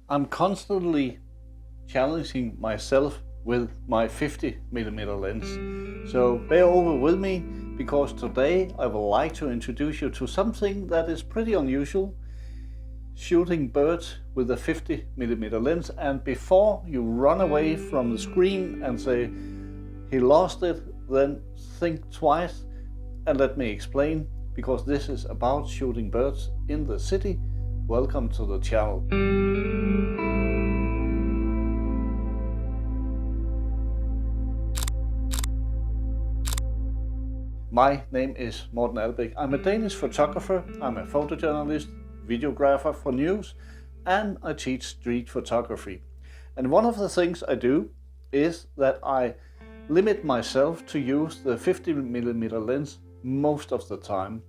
I'm constantly challenging myself with my 50mm lens. So bear over with me, because today I would like to introduce you to something that is pretty unusual: shooting birds with a 50mm lens. And before you run away from the screen and say he lost it, then think twice and let me explain, because this is about shooting birds in the city. Welcome to the channel. My name is Morten Albek. I'm a Danish photographer, I'm a photojournalist, videographer for news, and I teach street photography. And one of the things I do is that I limit myself to use the 50mm lens most of the time.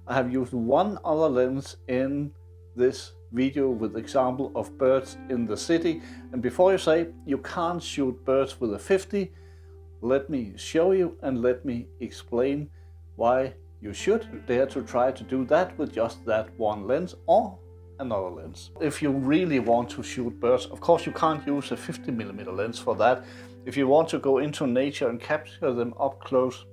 I have used one other lens in this video with example of birds in the city. And before you say you can't shoot birds with a 50, let me show you and let me explain why you should dare to try to do that with just that one lens or another lens. If you really want to shoot birds, of course you can't use a 50mm lens for that. If you want to go into nature and capture them up close,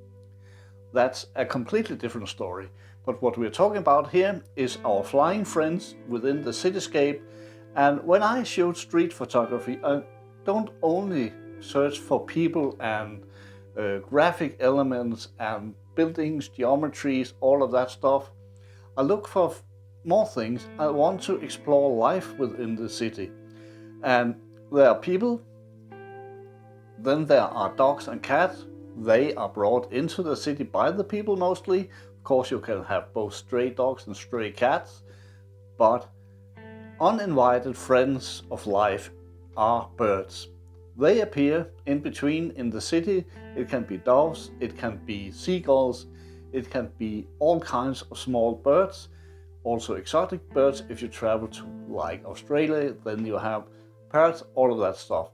that's a completely different story. But what we're talking about here is our flying friends within the cityscape. And when I shoot street photography, I don't only search for people and graphic elements and buildings, geometries, all of that stuff. I look for more things. I want to explore life within the city. And there are people, then there are dogs and cats. They are brought into the city by the people mostly. Of course, you can have both stray dogs and stray cats, but uninvited friends of life are birds. They appear in between in the city. It can be doves, it can be seagulls, it can be all kinds of small birds, also exotic birds. If you travel to like Australia, then you have parrots, all of that stuff.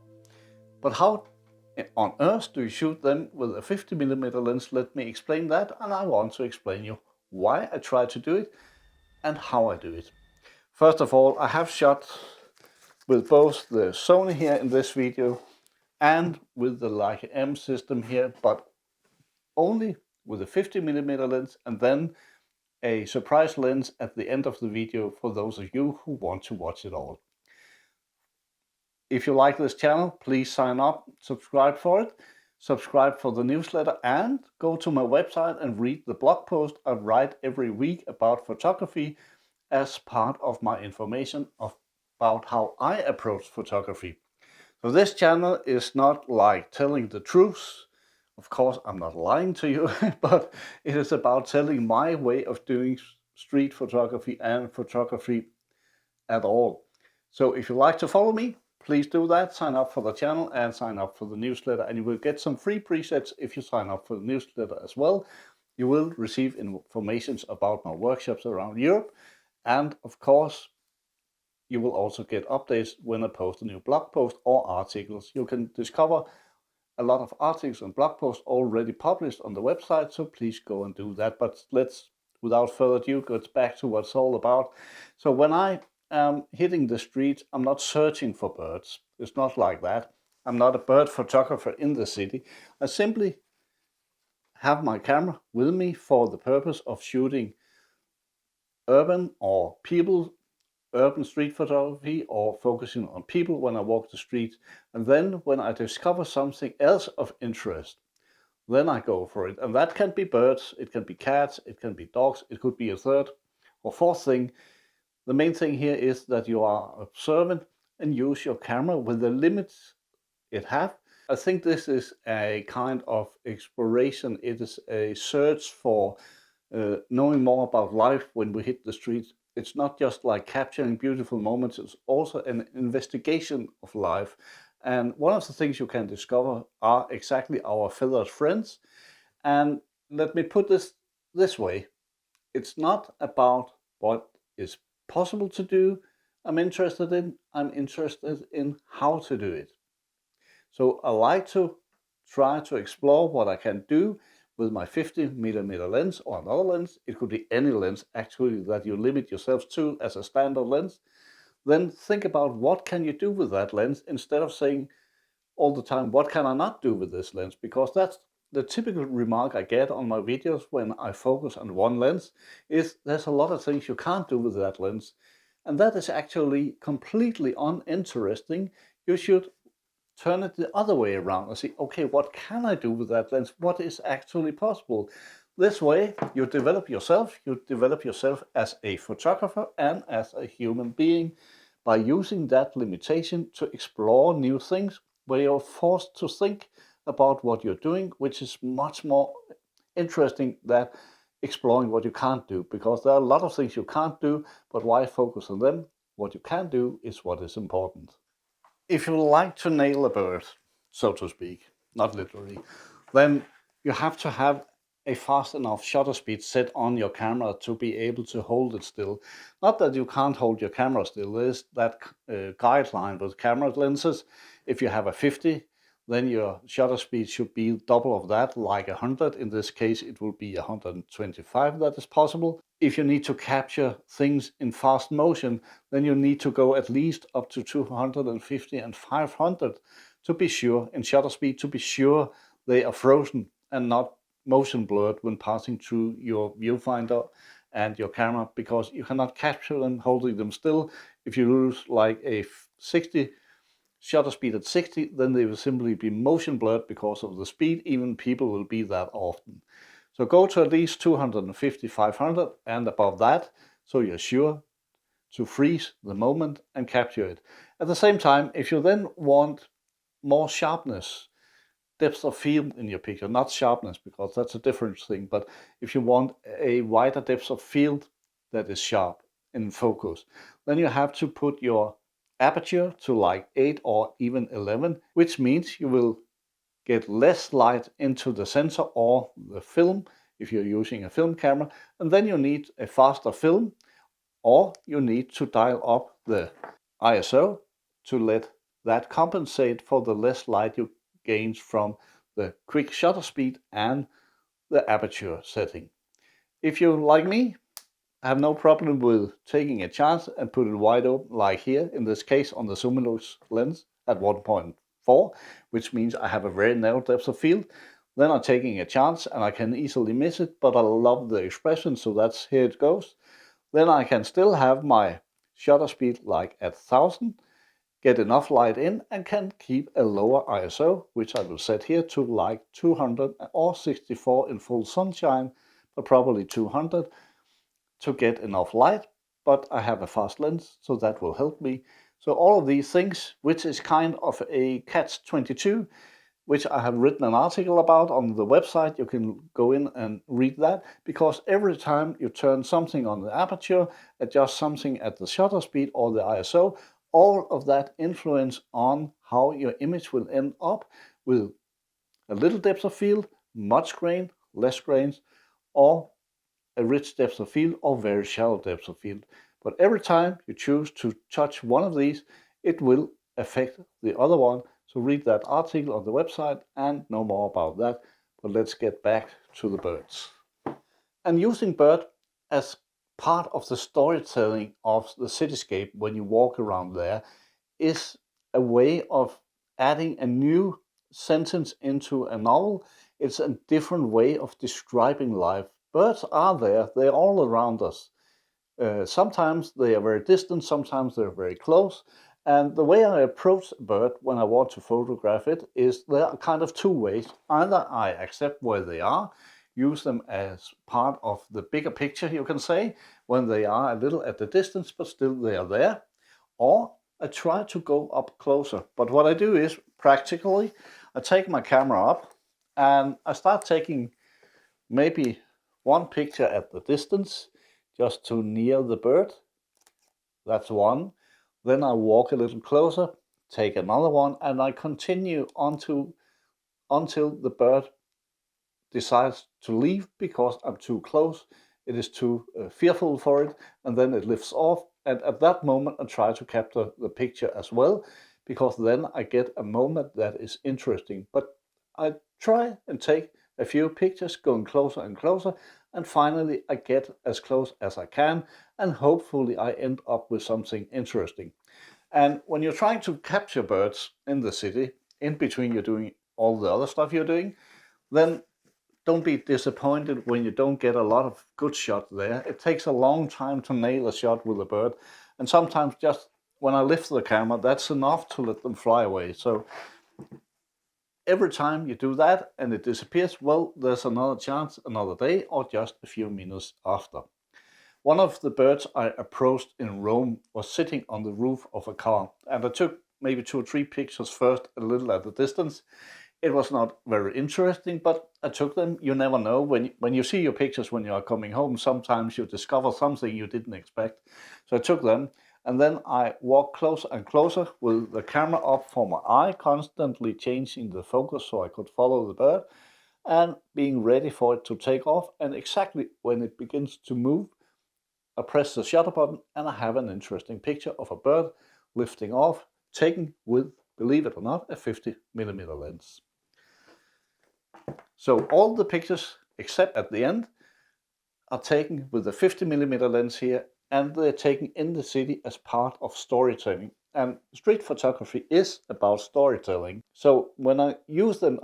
But how on earth do you shoot them with a 50mm lens? Let me explain that, and I want to explain you why I try to do it and how I do it. First of all, I have shot with both the Sony here in this video and with the Leica M system here, but only with a 50mm lens, and then a surprise lens at the end of the video for those of you who want to watch it all. If you like this channel, please sign up, subscribe for it, subscribe for the newsletter, and go to my website and read the blog post I write every week about photography as part of my information about how I approach photography. So this channel is not like telling the truth. Of course, I'm not lying to you, but it is about telling my way of doing street photography and photography at all. So if you like to follow me, please do that. Sign up for the channel and sign up for the newsletter, and you will get some free presets if you sign up for the newsletter as well. You will receive information about my workshops around Europe, and of course, you will also get updates when I post a new blog post or articles. You can discover a lot of articles and blog posts already published on the website, so please go and do that. But let's, without further ado, go back to what it's all about. So when I am hitting the streets, I'm not searching for birds. It's not like that. I'm not a bird photographer in the city. I simply have my camera with me for the purpose of shooting urban or people, urban street photography, or focusing on people when I walk the streets. And then when I discover something else of interest, then I go for it. And that can be birds, it can be cats, it can be dogs, it could be a third or fourth thing. The main thing here is that you are observant and use your camera with the limits it has. I think this is a kind of exploration. It is a search for knowing more about life when we hit the streets. It's not just like capturing beautiful moments, it's also an investigation of life. And one of the things you can discover are exactly our feathered friends. And let me put this way. It's not about what is possible to do I'm interested in how to do it. So I like to try to explore what I can do with my 50mm lens or another lens. It could be any lens actually that you limit yourself to as a standard lens. then think about what can you do with that lens instead of saying all the time, what can I not do with this lens? Because that's the typical remark I get on my videos when I focus on one lens is there's a lot of things you can't do with that lens. And that is actually completely uninteresting. You should turn it the other way around and see, okay, what can I do with that lens? What is actually possible? This way, you develop yourself as a photographer and as a human being by using that limitation to explore new things where you're forced to think about what you're doing, which is much more interesting than exploring what you can't do, because there are a lot of things you can't do, but why focus on them? What you can do is what is important. If you like to nail a bird, so to speak, not literally, then you have to have a fast enough shutter speed set on your camera to be able to hold it still. Not that you can't hold your camera still. There's that guideline with camera lenses. If you have a 50, then your shutter speed should be double of that, like 100. In this case, it will be 125 that is possible. If you need to capture things in fast motion, then you need to go at least up to 250 and 500 to be sure, in shutter speed, to be sure they are frozen and not motion blurred when passing through your viewfinder and your camera, because you cannot capture them holding them still. If you lose like a 60 shutter speed at 60, then they will simply be motion blurred because of the speed. Even people will be that often. So go to at least 250, 500 and above that, so you're sure to freeze the moment and capture it. At the same time, if you then want more sharpness, depth of field in your picture, not sharpness, because that's a different thing, but if you want a wider depth of field that is sharp in focus, then you have to put your aperture to like 8 or even 11, which means you will get less light into the sensor or the film if you're using a film camera, and then you need a faster film, or you need to dial up the ISO to let that compensate for the less light you gains from the quick shutter speed and the aperture setting. If you, like me, have no problem with taking a chance and put it wide open, like here, in this case on the Summilux lens at 1.4, which means I have a very narrow depth of field, then I'm taking a chance and I can easily miss it, but I love the expression, so that's here it goes. Then I can still have my shutter speed like at 1000, get enough light in, and can keep a lower ISO, which I will set here to like 200 or 64 in full sunshine, but probably 200 to get enough light. But I have a fast lens, so that will help me. So all of these things, which is kind of a catch-22, which I have written an article about on the website. You can go in and read that, because every time you turn something on the aperture, adjust something at the shutter speed or the ISO, all of that influence on how your image will end up with a little depth of field, much grain, less grains, or a rich depth of field or very shallow depth of field. But every time you choose to touch one of these, it will affect the other one. So read that article on the website and know more about that. But let's get back to the birds. And using bird as part of the storytelling of the cityscape when you walk around there is a way of adding a new sentence into a novel. It's a different way of describing life. Birds are there, they're all around us. Sometimes they are very distant, sometimes they're very close. And the way I approach a bird when I want to photograph it is there are kind of two ways. Either I accept where they are, use them as part of the bigger picture, you can say, when they are a little at the distance, but still they are there. Or I try to go up closer. But what I do is, practically, I take my camera up and I start taking maybe one picture at the distance, just to near the bird. That's one. Then I walk a little closer, take another one, and I continue until the bird decides to leave because I'm too close. It is too fearful for it, and then it lifts off. And at that moment, I try to capture the picture as well, because then I get a moment that is interesting. But I try and take a few pictures, going closer and closer, and finally I get as close as I can, and hopefully I end up with something interesting. And when you're trying to capture birds in the city, in between you're doing all the other stuff you're doing, then don't be disappointed when you don't get a lot of good shots there. It takes a long time to nail a shot with a bird, and sometimes just when I lift the camera, that's enough to let them fly away. So every time you do that and it disappears, well, there's another chance another day or just a few minutes after. One of the birds I approached in Rome was sitting on the roof of a car, and I took maybe 2 or 3 pictures first, a little at a distance. It was not very interesting, but I took them. You never know. When you see your pictures when you are coming home, sometimes you discover something you didn't expect. So I took them, and then I walked closer and closer with the camera up for my eye, constantly changing the focus so I could follow the bird and being ready for it to take off. And exactly when it begins to move, I press the shutter button and I have an interesting picture of a bird lifting off, taken with, believe it or not, a 50mm lens. So all the pictures, except at the end, are taken with a 50mm lens here, and they're taken in the city as part of storytelling. And street photography is about storytelling. So when I use them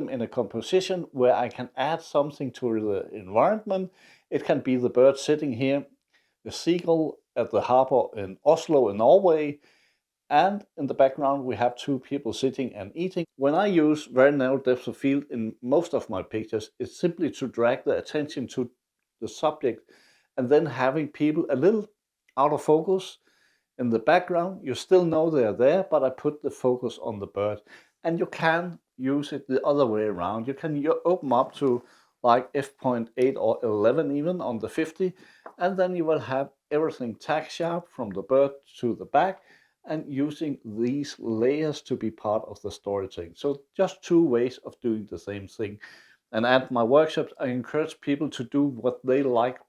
in a composition where I can add something to the environment. It can be the bird sitting here, the seagull at the harbor in Oslo in Norway, and in the background we have 2 people sitting and eating. When I use very narrow depth of field in most of my pictures, it's simply to drag the attention to the subject and then having people a little out of focus in the background. You still know they're there, but I put the focus on the bird. And you can use it the other way around. You can open up to like f.8 or 11 even on the 50, and then you will have everything tack sharp from the bird to the back, and using these layers to be part of the storytelling. So just 2 ways of doing the same thing. And at my workshops, I encourage people to do what they like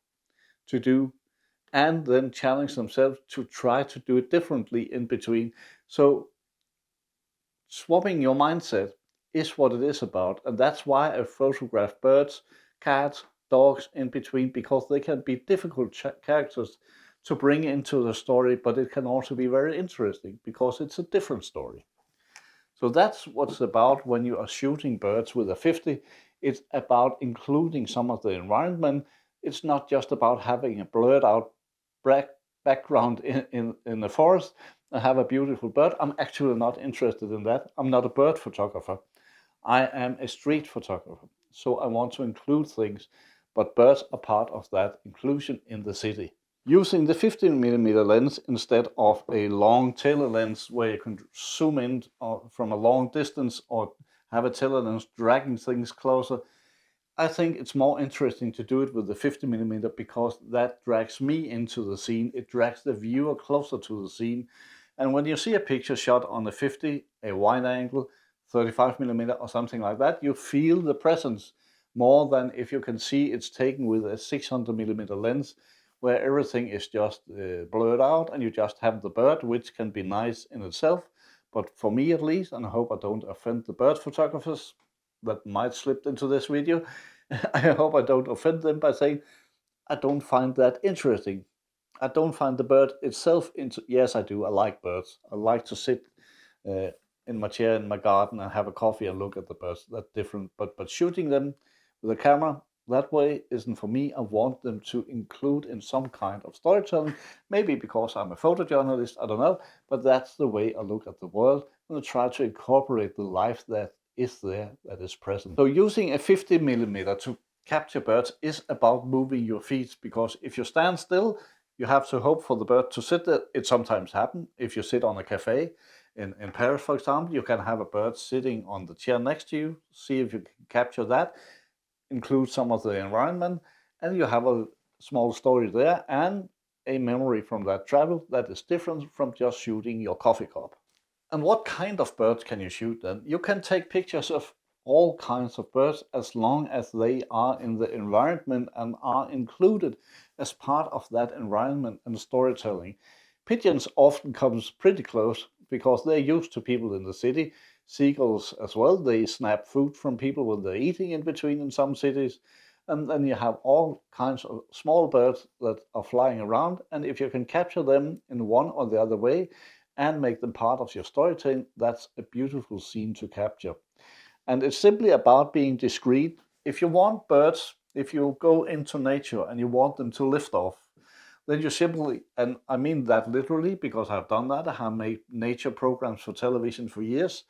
to do and then challenge themselves to try to do it differently in between. So swapping your mindset is what it is about. And that's why I photograph birds, cats, dogs in between, because they can be difficult characters to bring into the story, but it can also be very interesting because it's a different story. So that's what it's about when you are shooting birds with a 50. It's about including some of the environment. It's not just about having a blurred out background in the forest and have a beautiful bird. I'm actually not interested in that. I'm not a bird photographer. I am a street photographer. So I want to include things, but birds are part of that inclusion in the city. Using the 15mm lens instead of a long tele lens where you can zoom in from a long distance or have a tele lens dragging things closer, I think it's more interesting to do it with the 50mm because that drags me into the scene. It drags the viewer closer to the scene. And when you see a picture shot on a 50, a wide angle, 35mm or something like that, you feel the presence more than if you can see it's taken with a 600mm lens, where everything is just blurred out and you just have the bird, which can be nice in itself. But for me at least, and I hope I don't offend the bird photographers that might slip into this video, I hope I don't offend them by saying I don't find that interesting. I don't find the bird itself yes, I do. I like birds. I like to sit in my chair in my garden and have a coffee and look at the birds. That's different. But shooting them with a camera that way isn't for me. I want them to include in some kind of storytelling. Maybe because I'm a photojournalist, I don't know. But that's the way I look at the world, and I try to incorporate the life that is there, that is present. So using a 50mm to capture birds is about moving your feet, because if you stand still, you have to hope for the bird to sit there. It sometimes happens. If you sit on a cafe in Paris, for example, you can have a bird sitting on the chair next to you. See if you can capture that, include some of the environment, and you have a small story there and a memory from that travel that is different from just shooting your coffee cup. And what kind of birds can you shoot then? You can take pictures of all kinds of birds as long as they are in the environment and are included as part of that environment and storytelling. Pigeons often comes pretty close because they're used to people in the city. Seagulls as well, they snap food from people when they're eating in between in some cities. And then you have all kinds of small birds that are flying around. And if you can capture them in one or the other way and make them part of your storytelling, that's a beautiful scene to capture. And it's simply about being discreet. If you want birds, if you go into nature and you want them to lift off, then you simply, and I mean that literally because I've done that, I have made nature programs for television for years.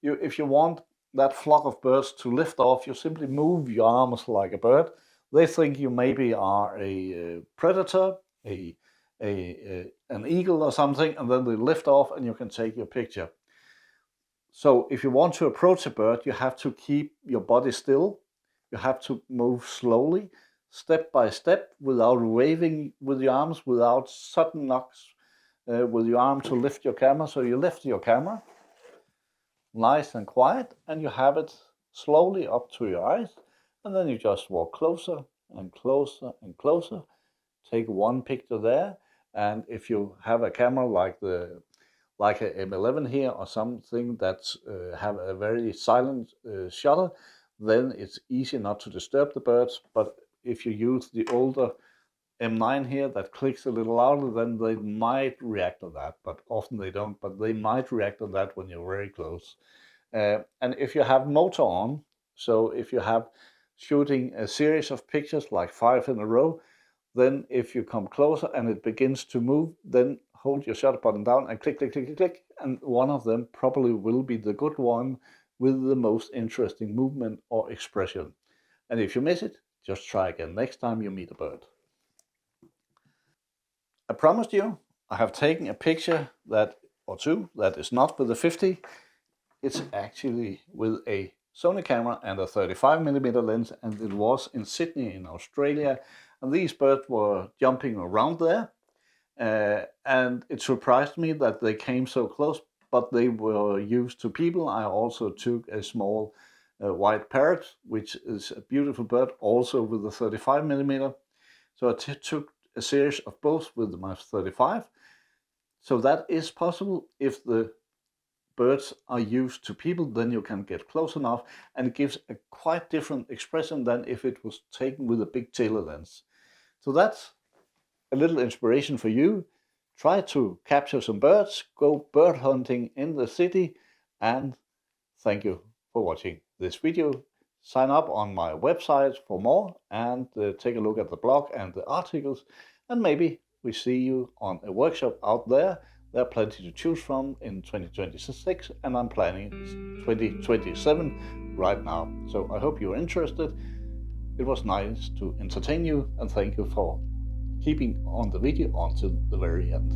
If you want that flock of birds to lift off, you simply move your arms like a bird. They think you maybe are a predator, an eagle or something, and then they lift off and you can take your picture. So if you want to approach a bird, you have to keep your body still. You have to move slowly, step by step, without waving with your arms, without sudden knocks with your arm to lift your camera. So you lift your camera, nice and quiet, and you have it slowly up to your eyes, and then you just walk closer and closer and closer. Take one picture there, and if you have a camera like a M11 here or something that's have a very silent shutter, then it's easy not to disturb the birds. But if you use the older M9 here that clicks a little louder, then they might react to that, but often they don't, but they might react to that when you're very close. And if you have motor on, so if you have shooting a series of pictures like 5 in a row, then if you come closer and it begins to move, then hold your shutter button down and click, click, click, click, click, and one of them probably will be the good one with the most interesting movement or expression. And if you miss it, just try again next time you meet a bird. I promised you I have taken a picture or two that is not with the 50. It's actually with a Sony camera and a 35mm lens, and it was in Sydney in Australia, and these birds were jumping around there, and it surprised me that they came so close, but they were used to people. I also took a small white parrot, which is a beautiful bird, also with the 35mm. So I took a series of both with my 35. So that is possible. If the birds are used to people, then you can get close enough, and it gives a quite different expression than if it was taken with a big telelens. So that's a little inspiration for you. Try to capture some birds, go bird hunting in the city, and thank you for watching this video. Sign up on my website for more, and take a look at the blog and the articles, and maybe we see you on a workshop out there. There are plenty to choose from in 2026, and I'm planning 2027 right now. So I hope you're interested. It was nice to entertain you, and thank you for keeping on the video until the very end.